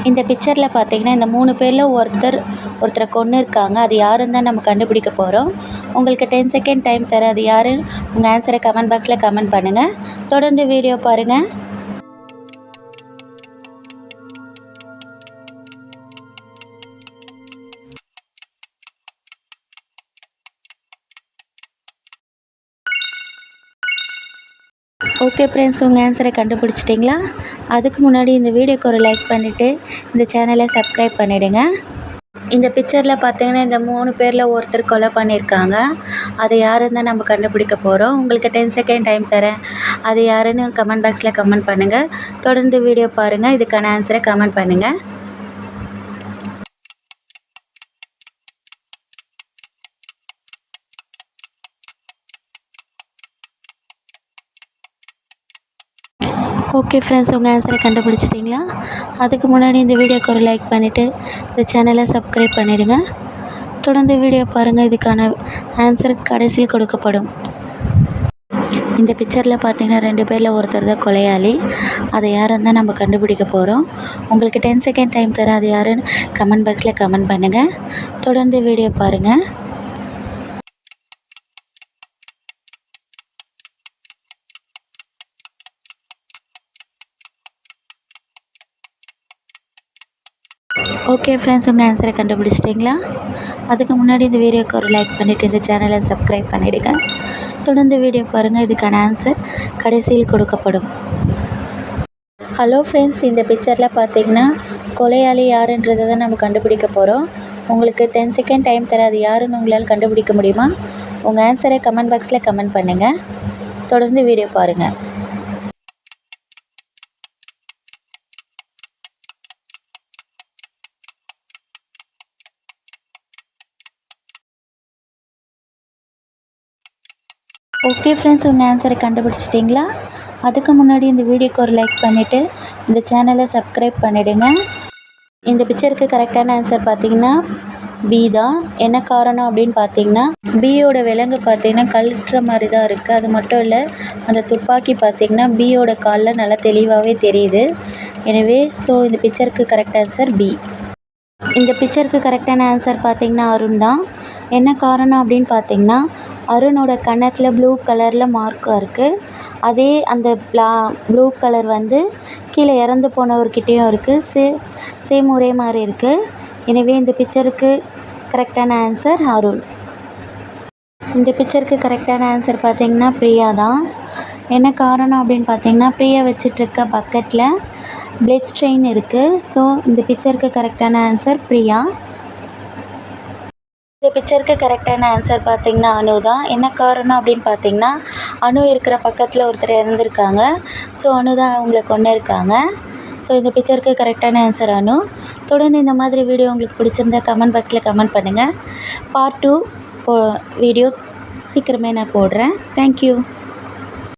இந்த பிக்சரில் பார்த்தீங்கன்னா இந்த 3 பேரில் ஒருத்தரை கொன்று இருக்காங்க. அது யாருன்னு தான் நம்ம கண்டுபிடிக்க போகிறோம். உங்களுக்கு 10 செகண்ட் டைம் தரேன். அது யாருன்னு உங்கள் ஆன்சரை கமெண்ட் பாக்ஸில் கமெண்ட் பண்ணுங்கள். தொடர்ந்து வீடியோ பாருங்கள். ஓகே ஃப்ரெண்ட்ஸ், உங்கள் ஆன்சரை கண்டுபிடிச்சிட்டிங்களா? அதுக்கு முன்னாடி இந்த வீடியோக்கு ஒரு லைக் பண்ணிவிட்டு இந்த சேனலை சப்ஸ்கிரைப் பண்ணிவிடுங்க. இந்த பிக்சரில் பார்த்தீங்கன்னா இந்த 3 பேரில் ஒருத்தர் கொலை பண்ணியிருக்காங்க. அது யாருன்னு தான் நம்ம கண்டுபிடிக்க போகிறோம். உங்களுக்கு 10 செகண்ட் டைம் தரேன். அது யாருன்னு கமெண்ட் பாக்ஸில் கமெண்ட் பண்ணுங்கள். தொடர்ந்து வீடியோ பாருங்கள். இதுக்கான ஆன்சரை கமெண்ட் பண்ணுங்கள். ஓகே ஃப்ரெண்ட்ஸ், உங்கள் ஆன்சரை கண்டுபிடிச்சிட்டிங்களா? அதுக்கு முன்னாடி இந்த வீடியோக்கு ஒரு லைக் பண்ணிவிட்டு இந்த சேனலை சப்ஸ்கிரைப் பண்ணிவிடுங்க. தொடர்ந்து வீடியோ பாருங்கள். இதுக்கான ஆன்சர் கடைசியில் கொடுக்கப்படும். இந்த பிக்சரில் பார்த்தீங்கன்னா 2 பேரில் ஒருத்தர் தான் கொலையாளி. அதை யாருன்னு தான் நம்ம கண்டுபிடிக்க போகிறோம். உங்களுக்கு 10 செகண்ட் டைம் தரேன். அது யாருன்னு கமெண்ட் பாக்ஸில் கமெண்ட் பண்ணுங்கள். தொடர்ந்து வீடியோ பாருங்கள். ஓகே ஃப்ரெண்ட்ஸ், உங்கள் ஆன்சரை கண்டுபிடிச்சிட்டிங்களா? அதுக்கு முன்னாடி இந்த வீடியோக்கு ஒரு லைக் பண்ணிவிட்டு இந்த சேனலை சப்ஸ்கிரைப் பண்ணிவிடுங்க. தொடர்ந்து வீடியோ பாருங்கள். இதுக்கான ஆன்சர் கடைசியில் கொடுக்கப்படும். ஹலோ ஃப்ரெண்ட்ஸ், இந்த பிக்சரில் பார்த்தீங்கன்னா கொலையாளி யாருன்றதை தான் நம்ம கண்டுபிடிக்க போகிறோம். உங்களுக்கு 10 செகண்ட் டைம் தரேன். அது யாருன்னு உங்களால் கண்டுபிடிக்க முடியுமா? உங்கள் ஆன்சரை கமெண்ட் பாக்ஸில் கமெண்ட் பண்ணுங்கள். தொடர்ந்து வீடியோ பாருங்கள். ஓகே ஃப்ரெண்ட்ஸ், உங்கள் ஆன்சரை கண்டுபிடிச்சிட்டிங்களா? அதுக்கு முன்னாடி இந்த வீடியோக்கு ஒரு லைக் பண்ணிவிட்டு இந்த சேனலை சப்ஸ்கிரைப் பண்ணிவிடுங்க. இந்த பிக்சருக்கு கரெக்டான ஆன்சர் பார்த்தீங்கன்னா பி தான். என்ன காரணம் அப்படின்னு பார்த்தீங்கன்னா பியோட விலங்கு பார்த்தீங்கன்னா கழுட்டுற மாதிரி தான் இருக்குது. அது மட்டும் இல்லை, அந்த துப்பாக்கி பார்த்தீங்கன்னா பியோட காலில் நல்லா தெளிவாகவே தெரியுது. எனவே இந்த பிக்சருக்கு கரெக்ட் ஆன்சர் பி. இந்த பிக்சருக்கு கரெக்டான ஆன்சர் பார்த்தீங்கன்னா அருண் தான். என்ன காரணம் அப்படின்னு பார்த்தீங்கன்னா அருணோட கன்னத்தில் ப்ளூ கலரில் மார்க்காக இருக்குது. அதே அந்த ப்ளூ கலர் வந்து கீழே இறந்து போனவர்கிட்டையும் இருக்குது. சேம் ஒரே மாதிரி இருக்குது. எனவே இந்த பிக்சருக்கு கரெக்டான ஆன்சர் அருண். இந்த பிக்சருக்கு கரெக்டான ஆன்சர் பார்த்தீங்கன்னா பிரியா தான். என்ன காரணம் அப்படின்னு பார்த்தீங்கன்னா பிரியா வச்சிட்ருக்க பக்கெட்டில் பிளட் ஸ்ட்ரெயின் இருக்குது. இந்த பிக்சருக்கு கரெக்டான ஆன்சர் பிரியா. இந்த பிக்சருக்கு கரெக்டான ஆன்சர் பார்த்தீங்கன்னா அனு தான். என்ன காரணம் அப்படின்னு பார்த்தீங்கன்னா அனு இருக்கிற பக்கத்தில் ஒருத்தர் இறந்துருக்காங்க. அனு தான் அவங்கள கொண்டு இருக்காங்க. இந்த பிக்சருக்கு கரெக்டான ஆன்சர் அனு. தொடர்ந்து இந்த மாதிரி வீடியோ உங்களுக்கு பிடிச்சிருந்தா கமெண்ட் பாக்ஸில் கமெண்ட் பண்ணுங்கள். பார்ட் 2 வீடியோ சீக்கிரமே நான் போடுறேன். தேங்க்யூ.